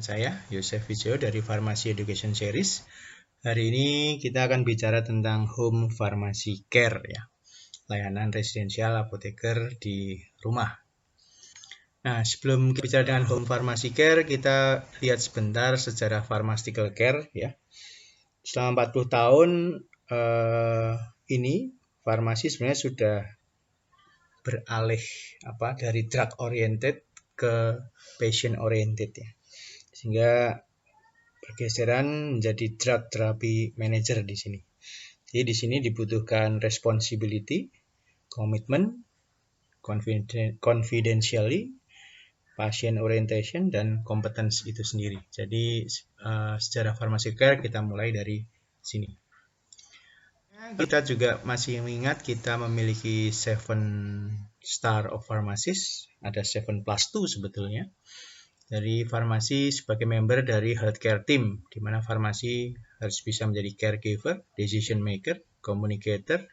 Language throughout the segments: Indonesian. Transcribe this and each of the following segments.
saya, Yosef Wijaya dari Pharmacy Education Series. Hari ini kita akan bicara tentang Home Pharmacy Care, ya, layanan residensial apoteker di rumah. Nah, sebelum kita bicara dengan Home Pharmacy Care, kita lihat sebentar sejarah Pharmaceutical Care, ya. Selama 40 tahun ini, farmasi sebenarnya sudah beralih dari drug oriented ke patient oriented, ya. Sehingga pergeseran menjadi drug therapy manager di sini. Jadi di sini dibutuhkan responsibility, commitment, confidentiality, patient orientation, dan competence itu sendiri. Jadi sejarah pharmacy care kita mulai dari sini. Kita juga masih mengingat kita memiliki 7 star of pharmacist, ada 7+2 sebetulnya. Dari farmasi sebagai member dari healthcare team, di mana farmasi harus bisa menjadi caregiver, decision maker, communicator,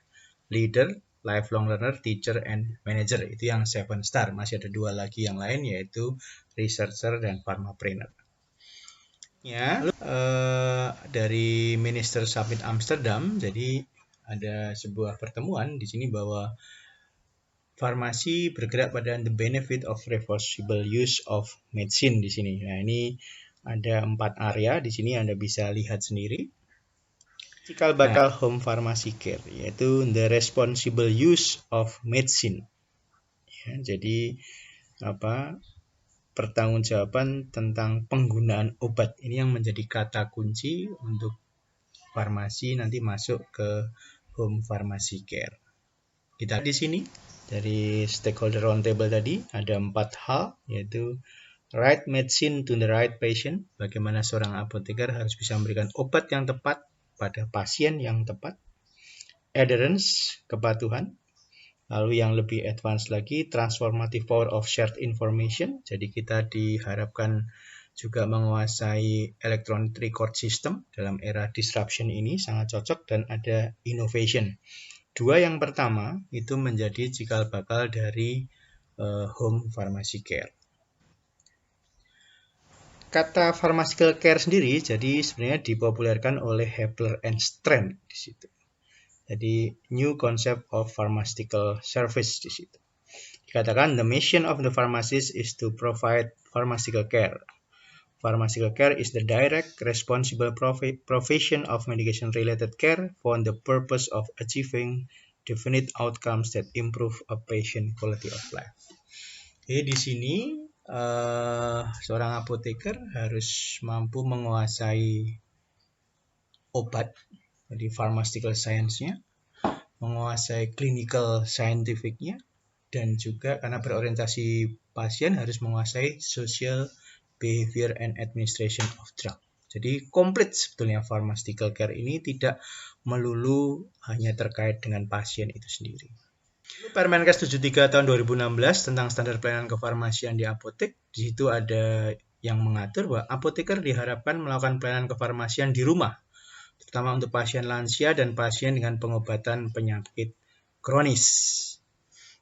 leader, lifelong learner, teacher, and manager. Itu yang 7 star. Masih ada 2 lagi yang lain, yaitu researcher dan pharmapreneur. Ya, dari Minister Summit Amsterdam, jadi ada sebuah pertemuan di sini bahwa farmasi bergerak pada the benefit of reversible use of medicine di sini. Nah, ini ada 4 area di sini Anda bisa lihat sendiri. Cikal bakal home pharmacy care yaitu the responsible use of medicine. Ya, jadi pertanggungjawaban tentang penggunaan obat ini yang menjadi kata kunci untuk farmasi nanti masuk ke home pharmacy care. Kita di sini dari stakeholder roundtable tadi ada 4 hal, yaitu right medicine to the right patient, bagaimana seorang apoteker harus bisa memberikan obat yang tepat pada pasien yang tepat, adherence, kepatuhan, lalu yang lebih advance lagi, transformative power of shared information, jadi kita diharapkan juga menguasai electronic record system dalam era disruption ini, sangat cocok, dan ada innovation. 2 yang pertama itu menjadi cikal bakal dari home pharmacy care. Kata pharmaceutical care sendiri jadi sebenarnya dipopulerkan oleh Hepler and Strand di situ. Jadi new concept of pharmaceutical service di situ. Dikatakan the mission of the pharmacist is to provide pharmaceutical care. Pharmaceutical care is the direct, responsible provision of medication-related care for the purpose of achieving definite outcomes that improve a patient quality of life. Jadi di sini seorang apoteker harus mampu menguasai obat, jadi pharmaceutical science-nya, menguasai clinical scientific-nya, dan juga karena berorientasi pasien harus menguasai social behavior and administration of drug. Jadi komplit sebetulnya pharmaceutical care ini, tidak melulu hanya terkait dengan pasien itu sendiri. Permenkes 73 tahun 2016 tentang standar pelayanan kefarmasian di apotek, di situ ada yang mengatur bahwa apoteker diharapkan melakukan pelayanan kefarmasian di rumah, terutama untuk pasien lansia dan pasien dengan pengobatan penyakit kronis.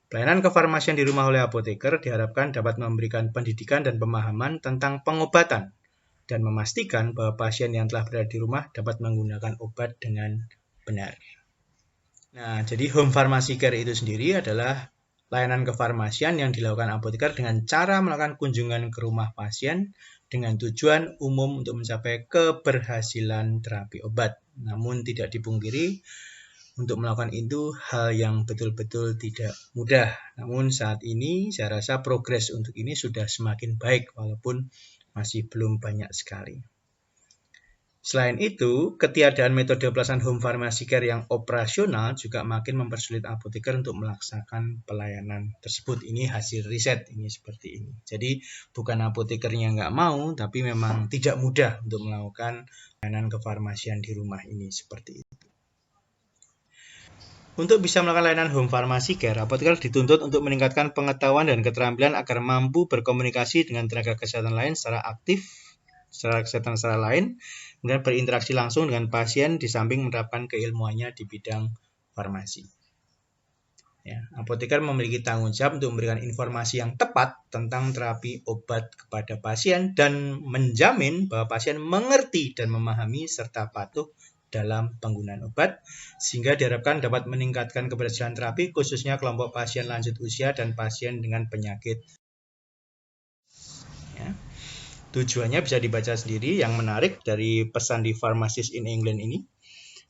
Pelayanan kefarmasian di rumah oleh apoteker diharapkan dapat memberikan pendidikan dan pemahaman tentang pengobatan dan memastikan bahwa pasien yang telah berada di rumah dapat menggunakan obat dengan benar. Nah, jadi home pharmacy care itu sendiri adalah layanan kefarmasian yang dilakukan apoteker dengan cara melakukan kunjungan ke rumah pasien dengan tujuan umum untuk mencapai keberhasilan terapi obat. Namun tidak dipungkiri, untuk melakukan itu hal yang betul-betul tidak mudah. Namun saat ini saya rasa progres untuk ini sudah semakin baik walaupun masih belum banyak sekali. Selain itu, ketiadaan metode pelaksanaan home pharmacy care yang operasional juga makin mempersulit apoteker untuk melaksanakan pelayanan tersebut. Ini hasil riset, ini seperti ini. Jadi bukan apotekernya nggak mau, tapi memang tidak mudah untuk melakukan pelayanan kefarmasian di rumah ini seperti itu. Untuk bisa melakukan layanan home pharmacy care, apoteker dituntut untuk meningkatkan pengetahuan dan keterampilan agar mampu berkomunikasi dengan tenaga kesehatan lain secara aktif, secara lain, dan berinteraksi langsung dengan pasien di samping menerapkan keilmuannya di bidang farmasi. Ya, apoteker memiliki tanggung jawab untuk memberikan informasi yang tepat tentang terapi obat kepada pasien dan menjamin bahwa pasien mengerti dan memahami serta patuh dalam penggunaan obat, sehingga diharapkan dapat meningkatkan keberhasilan terapi khususnya kelompok pasien lanjut usia dan pasien dengan penyakit. Ya. Tujuannya bisa dibaca sendiri. Yang menarik dari pesan di Pharmacist in England ini,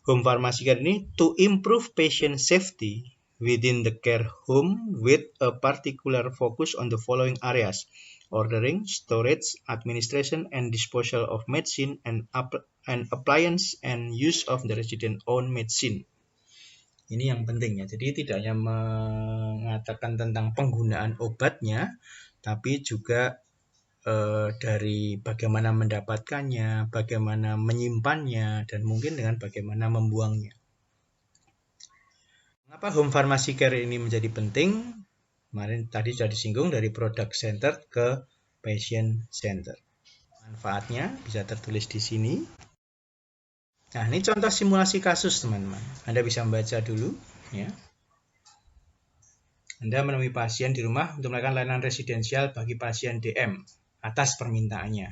home pharmacy care ini to improve patient safety within the care home with a particular focus on the following areas: ordering, storage, administration, and disposal of medicine and appliance and use of the resident own medicine. Ini yang penting ya. Jadi tidak hanya mengatakan tentang penggunaan obatnya, tapi juga dari bagaimana mendapatkannya, bagaimana menyimpannya, dan mungkin dengan bagaimana membuangnya. Mengapa home pharmacy care ini menjadi penting? Kemarin tadi sudah disinggung dari product center ke patient center. Manfaatnya bisa tertulis di sini. Nah, ini contoh simulasi kasus, teman-teman. Anda bisa membaca dulu, ya. Anda menemui pasien di rumah untuk melakukan layanan residensial bagi pasien DM atas permintaannya.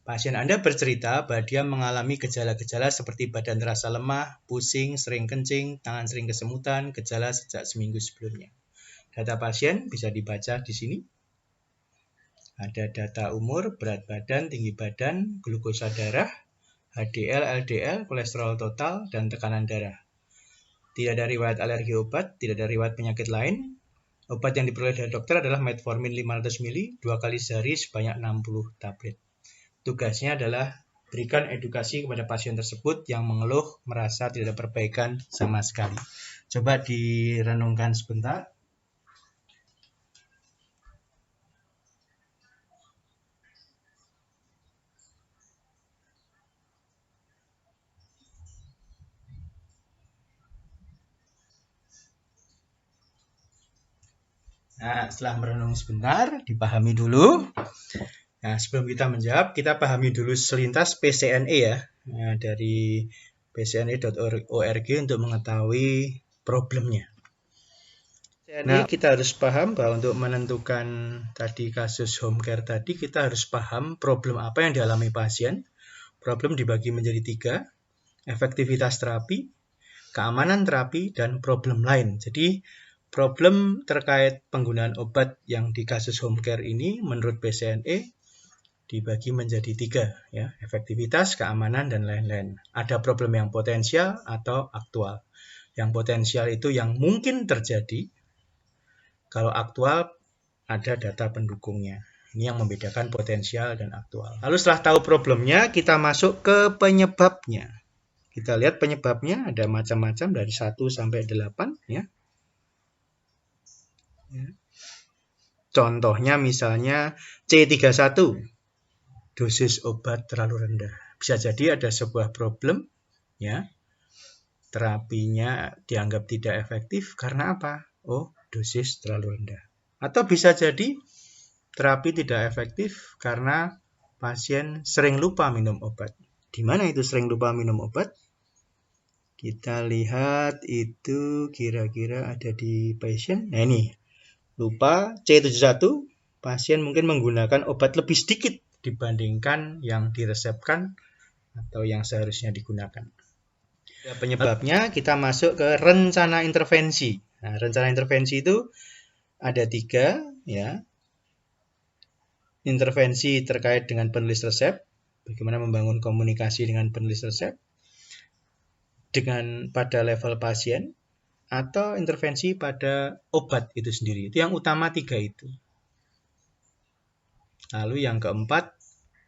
Pasien Anda bercerita bahwa dia mengalami gejala-gejala seperti badan terasa lemah, pusing, sering kencing, tangan sering kesemutan, gejala sejak seminggu sebelumnya. Data pasien bisa dibaca di sini. Ada data umur, berat badan, tinggi badan, glukosa darah, HDL, LDL, kolesterol total, dan tekanan darah. Tidak ada riwayat alergi obat, tidak ada riwayat penyakit lain. Obat yang diperoleh dari dokter adalah metformin 500 ml 2 kali sehari sebanyak 60 tablet. Tugasnya adalah berikan edukasi kepada pasien tersebut yang mengeluh merasa tidak ada perbaikan sama sekali. Coba direnungkan sebentar. Nah, setelah merenung sebentar, dipahami dulu. Nah, sebelum kita menjawab, kita pahami dulu selintas PCNE ya, dari pcne.org untuk mengetahui problemnya. Nah, kita harus paham bahwa untuk menentukan tadi kasus home care tadi, kita harus paham problem apa yang dialami pasien. Problem dibagi menjadi 3, efektivitas terapi, keamanan terapi, dan problem lain. Jadi, problem terkait penggunaan obat yang di kasus home care ini menurut PCNE dibagi menjadi 3, ya, efektivitas, keamanan, dan lain-lain. Ada problem yang potensial atau aktual. Yang potensial itu yang mungkin terjadi. Kalau aktual ada data pendukungnya. Ini yang membedakan potensial dan aktual. Lalu setelah tahu problemnya, kita masuk ke penyebabnya. Kita lihat penyebabnya ada macam-macam dari 1 sampai 8, ya. Contohnya misalnya C31, dosis obat terlalu rendah. Bisa jadi ada sebuah problem, ya, terapinya dianggap tidak efektif karena apa? Oh, dosis terlalu rendah. Atau bisa jadi terapi tidak efektif karena pasien sering lupa minum obat. Di mana itu sering lupa minum obat? Kita lihat itu kira-kira ada di patient. Nah ini, lupa C71, pasien mungkin menggunakan obat lebih sedikit dibandingkan yang diresepkan atau yang seharusnya digunakan. Penyebabnya kita masuk ke rencana intervensi. Nah, rencana intervensi itu ada 3, ya. Intervensi terkait dengan penulis resep, bagaimana membangun komunikasi dengan penulis resep, dengan pada level pasien, atau intervensi pada obat itu sendiri. Itu yang utama 3 itu. Lalu yang keempat,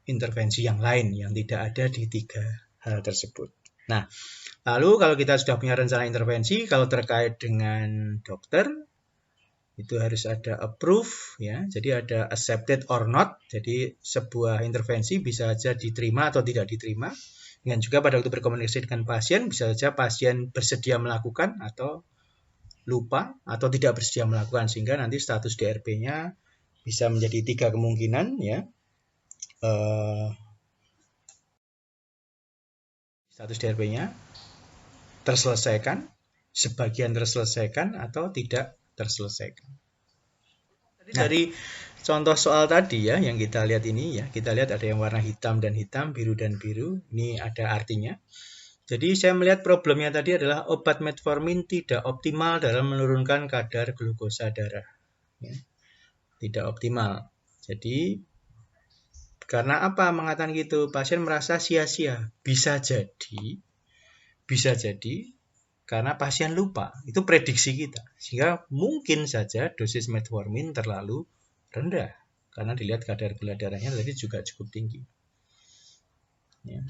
intervensi yang lain yang tidak ada di 3 hal tersebut. Nah, lalu kalau kita sudah punya rencana intervensi, kalau terkait dengan dokter, itu harus ada approve, ya. Jadi ada accepted or not. Jadi sebuah intervensi bisa saja diterima atau tidak diterima. Dan juga pada waktu berkomunikasi dengan pasien, bisa saja pasien bersedia melakukan atau lupa atau tidak bersedia melakukan, sehingga nanti status DRP-nya bisa menjadi 3 kemungkinan, ya. Status DRP-nya terselesaikan, sebagian terselesaikan, atau tidak terselesaikan. Tadi Dari contoh soal tadi ya, yang kita lihat ini ya, kita lihat ada yang warna hitam dan hitam, biru dan biru. Ini ada artinya. Jadi saya melihat problemnya tadi adalah obat metformin tidak optimal dalam menurunkan kadar glukosa darah. Ya, tidak optimal. Jadi karena apa mengatakan gitu? Pasien merasa sia-sia. Bisa jadi karena pasien lupa. Itu prediksi kita. Sehingga mungkin saja dosis metformin terlalu rendah. Karena dilihat kadar gula darahnya tadi juga cukup tinggi. Ya,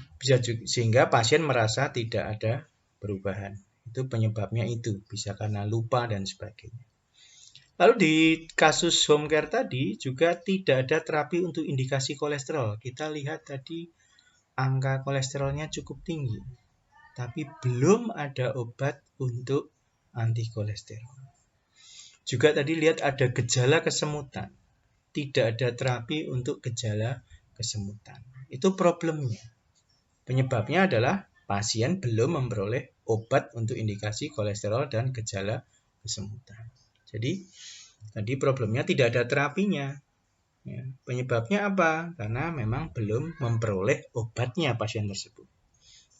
sehingga pasien merasa tidak ada perubahan. Itu penyebabnya itu. Bisa karena lupa dan sebagainya. Lalu di kasus home care tadi juga tidak ada terapi untuk indikasi kolesterol. Kita lihat tadi angka kolesterolnya cukup tinggi. Tapi belum ada obat untuk anti kolesterol. Juga tadi lihat ada gejala kesemutan. Tidak ada terapi untuk gejala kesemutan. Itu problemnya. Penyebabnya adalah pasien belum memperoleh obat untuk indikasi kolesterol dan gejala kesemutan. Jadi, tadi problemnya tidak ada terapinya. Ya, penyebabnya apa? Karena memang belum memperoleh obatnya pasien tersebut.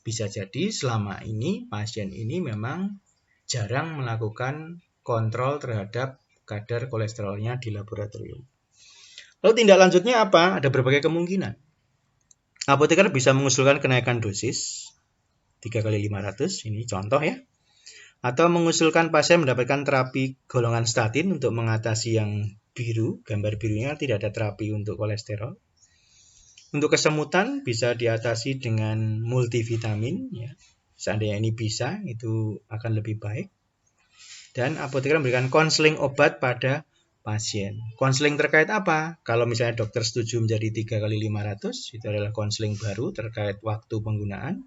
Bisa jadi selama ini pasien ini memang jarang melakukan kontrol terhadap kadar kolesterolnya di laboratorium. Lalu tindak lanjutnya apa? Ada berbagai kemungkinan. Apoteker bisa mengusulkan kenaikan dosis 3 kali 500, ini contoh ya. Atau mengusulkan pasien mendapatkan terapi golongan statin untuk mengatasi yang biru, gambar birunya tidak ada terapi untuk kolesterol. Untuk kesemutan bisa diatasi dengan multivitamin ya. Seandainya ini bisa, itu akan lebih baik. Dan apoteker memberikan konseling obat pada pasien. Konseling terkait apa? Kalau misalnya dokter setuju menjadi 3 kali 500, itu adalah konseling baru terkait waktu penggunaan.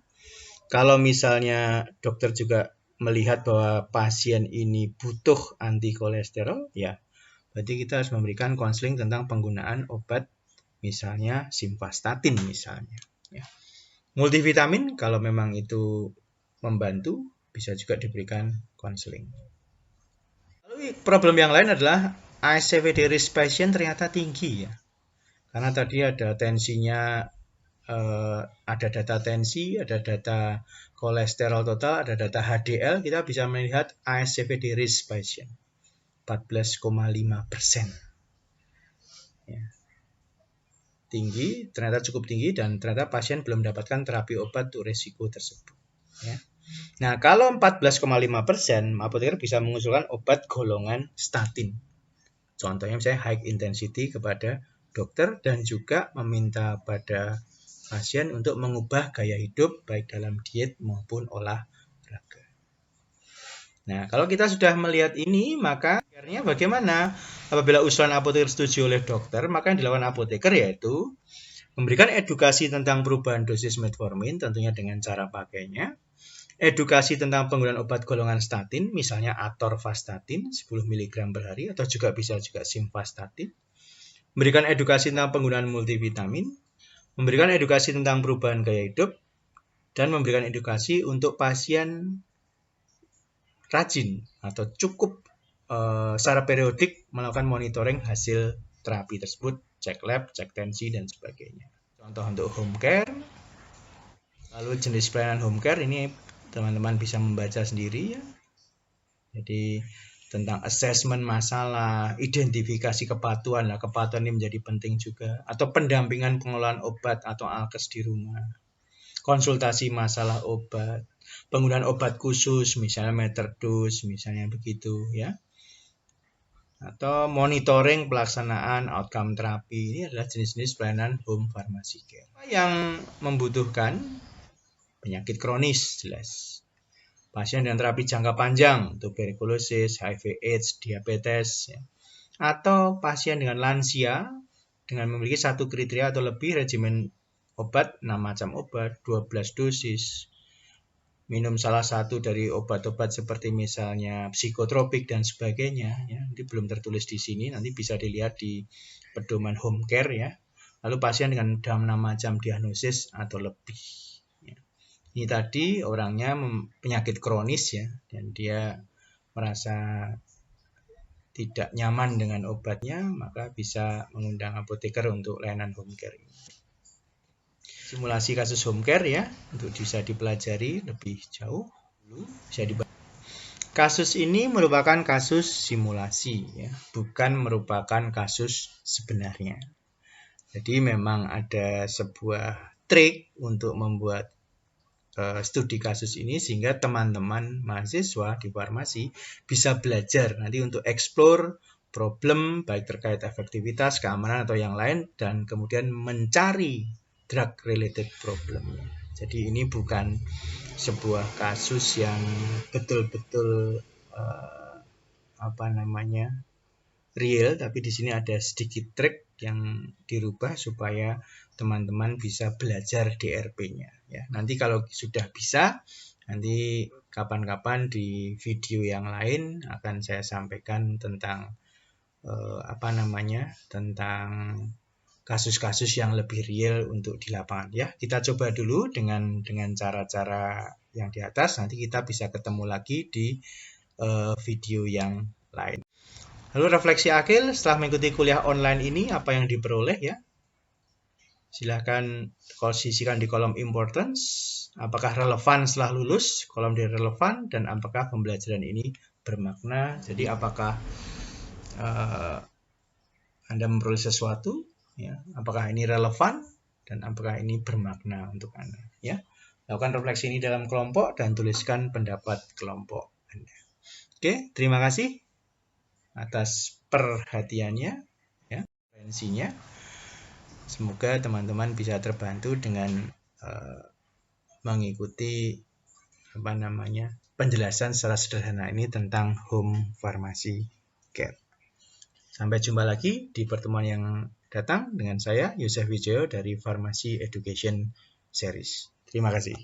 Kalau misalnya dokter juga melihat bahwa pasien ini butuh anti kolesterol, ya berarti kita harus memberikan konseling tentang penggunaan obat, misalnya simvastatin misalnya. Ya. Multivitamin kalau memang itu membantu, bisa juga diberikan konseling. Lalu problem yang lain adalah ASCVD risk patient ternyata tinggi ya. Karena tadi ada tensinya, ada data tensi, ada data kolesterol total, ada data HDL, kita bisa melihat ASCVD risk patient 14,5%. Ya. Tinggi, ternyata cukup tinggi dan ternyata pasien belum mendapatkan terapi obat untuk resiko tersebut. Ya. Nah, kalau 14,5%, apoteker bisa mengusulkan obat golongan statin. Contohnya misalnya high intensity kepada dokter dan juga meminta pada pasien untuk mengubah gaya hidup baik dalam diet maupun olahraga. Nah, kalau kita sudah melihat ini, maka akhirnya bagaimana? Apabila usulan apoteker setuju oleh dokter, maka yang dilakukan apoteker yaitu memberikan edukasi tentang perubahan dosis metformin, tentunya dengan cara pakainya. Edukasi tentang penggunaan obat golongan statin, misalnya atorvastatin 10 mg per hari, atau juga bisa juga simvastatin. Memberikan edukasi tentang penggunaan multivitamin, memberikan edukasi tentang perubahan gaya hidup, dan memberikan edukasi untuk pasien rajin atau cukup secara periodik melakukan monitoring hasil terapi tersebut, cek lab, cek tensi, dan sebagainya. Contoh untuk home care, lalu jenis pelayanan home care ini teman-teman bisa membaca sendiri ya. Jadi tentang assessment masalah, identifikasi kepatuhan. Nah, kepatuhan ini menjadi penting juga. Atau pendampingan pengelolaan obat atau alkes di rumah. Konsultasi masalah obat. Penggunaan obat khusus, misalnya meter dose, misalnya begitu ya. Atau monitoring pelaksanaan outcome terapi. Ini adalah jenis-jenis pelayanan home pharmacy care. Yang membutuhkan penyakit kronis jelas. Pasien dengan terapi jangka panjang, tuberkulosis, HIV/AIDS, diabetes, ya. Atau pasien dengan lansia dengan memiliki satu kriteria atau lebih regimen obat, 6 macam obat, 12 dosis, minum salah satu dari obat-obat seperti misalnya psikotropik dan sebagainya. Ya. Ini belum tertulis di sini, nanti bisa dilihat di pedoman home care ya. Lalu pasien dengan 6 macam diagnosis atau lebih. Ini tadi orangnya penyakit kronis ya, dan dia merasa tidak nyaman dengan obatnya, maka bisa mengundang apoteker untuk layanan home care. Simulasi kasus home care ya, untuk bisa dipelajari lebih jauh. Bisa kasus ini merupakan kasus simulasi, ya, bukan merupakan kasus sebenarnya. Jadi memang ada sebuah trik untuk membuat studi kasus ini sehingga teman-teman mahasiswa di farmasi bisa belajar nanti untuk explore problem baik terkait efektivitas, keamanan atau yang lain, dan kemudian mencari drug related problem. Jadi ini bukan sebuah kasus yang betul-betul real, tapi di sini ada sedikit trik yang dirubah supaya teman-teman bisa belajar DRP-nya. Ya, nanti kalau sudah bisa, nanti kapan-kapan di video yang lain akan saya sampaikan tentang tentang kasus-kasus yang lebih real untuk di lapangan. Ya, kita coba dulu dengan cara-cara yang di atas. Nanti kita bisa ketemu lagi di video yang lain. Lalu refleksi akhir setelah mengikuti kuliah online ini, apa yang diperoleh ya? Silahkan sisihkan di kolom importance. Apakah relevan setelah lulus? Kolom di relevan. Dan apakah pembelajaran ini bermakna? Jadi apakah Anda memperoleh sesuatu? Ya, apakah ini relevan? Dan apakah ini bermakna untuk Anda? Ya, lakukan refleksi ini dalam kelompok dan tuliskan pendapat kelompok Anda. Oke, terima kasih atas perhatiannya, ya, referensinya. Semoga teman-teman bisa terbantu dengan mengikuti penjelasan secara sederhana ini tentang home pharmacy care. Sampai jumpa lagi di pertemuan yang datang dengan saya, Yosef Wijoyo dari Pharmacy Education Series. Terima kasih.